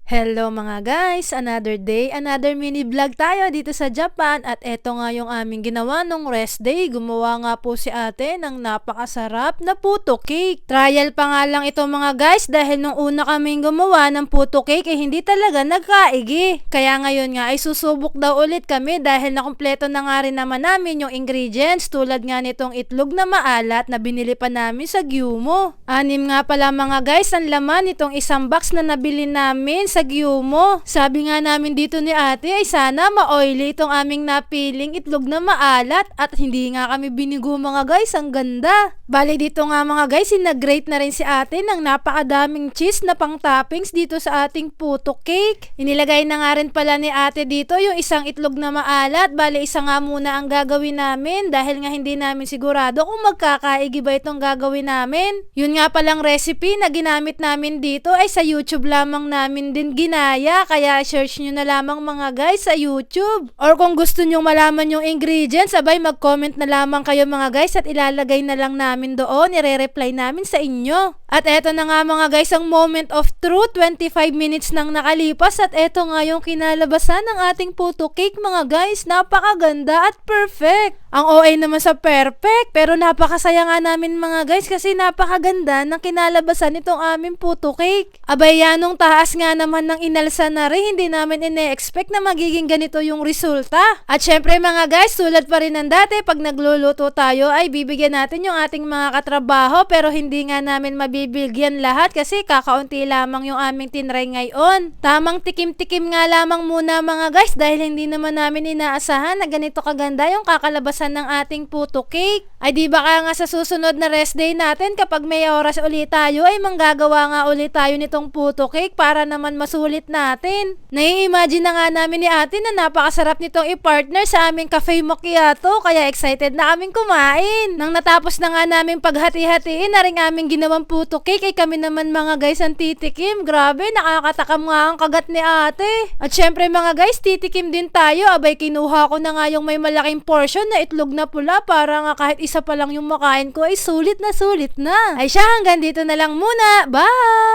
Hello mga guys! Another day, another mini vlog tayo dito sa Japan at eto nga yung aming ginawa nung rest day. Gumawa nga po si ate ng napakasarap na puto cake. Trial pa nga lang ito mga guys dahil nung una kaming gumawa ng puto cake hindi talaga nagkaigi. Kaya ngayon nga ay susubok daw ulit kami dahil nakumpleto na nga rin naman namin yung ingredients tulad nga nitong itlog na maalat na binili pa namin sa Gyumo. 6 nga pala mga guys ang laman nitong isang box na nabili namin sa Gyumo. Sabi nga namin dito ni ate ay sana ma-oily itong aming napiling itlog na maalat at hindi nga kami binigo mga guys, ang ganda. Bali dito nga mga guys, sinag-grate na rin si ate ng napakadaming cheese na pang toppings dito sa ating puto cake. Inilagay na nga rin pala ni ate dito yung isang itlog na maalat. Bali isa nga muna ang gagawin namin dahil nga hindi namin sigurado kung magkakaigi ba itong gagawin namin. Yun nga palang recipe na ginamit namin dito ay sa YouTube lamang namin din ginaya, kaya search nyo na lamang mga guys sa YouTube. Or kung gusto nyo malaman yung ingredients, abay mag-comment na lamang kayo mga guys at ilalagay na lang namin doon, ire-reply namin sa inyo. At eto na nga mga guys ang moment of truth, 25 minutes nang nakalipas at eto nga yung kinalabasan ng ating puto cake mga guys, napakaganda at perfect. Ang OA naman sa perfect, pero napakasaya nga namin mga guys kasi napakaganda ng kinalabasan nitong aming puto cake. Abay yanong taas nga naman ng inalsa na rin, hindi namin ine-expect na magiging ganito yung resulta. At syempre mga guys, tulad pa rin ng dati, pag nagluluto tayo ay bibigyan natin yung ating mga katrabaho pero hindi nga namin mabibigyan lahat kasi kakaunti lamang yung aming tinry ngayon. Tamang tikim-tikim nga lamang muna mga guys dahil hindi naman namin inaasahan na ganito kaganda yung kakalabasan ng ating puto cake. Ay di ba kaya nga sa susunod na rest day natin kapag may oras ulit tayo ay manggagawa nga ulit tayo nitong puto cake para naman masulit natin. Nai-imagine na nga namin ni ate na napakasarap nitong i-partner sa aming cafe macchiato kaya excited na kaming kumain. Nang natapos na nga namin paghati-hatiin na rin aming ginawang puto cake ay kami naman mga guys ang titikim. Grabe, nakakatakam nga ang kagat ni ate. At syempre mga guys, titikim din tayo. Abay kinuha ko na nga yung may malaking portion na itlog na pula para nga kahit isa pa lang yung makain ko ay sulit na sulit na. Ay siya, hanggang dito na lang muna. Bye!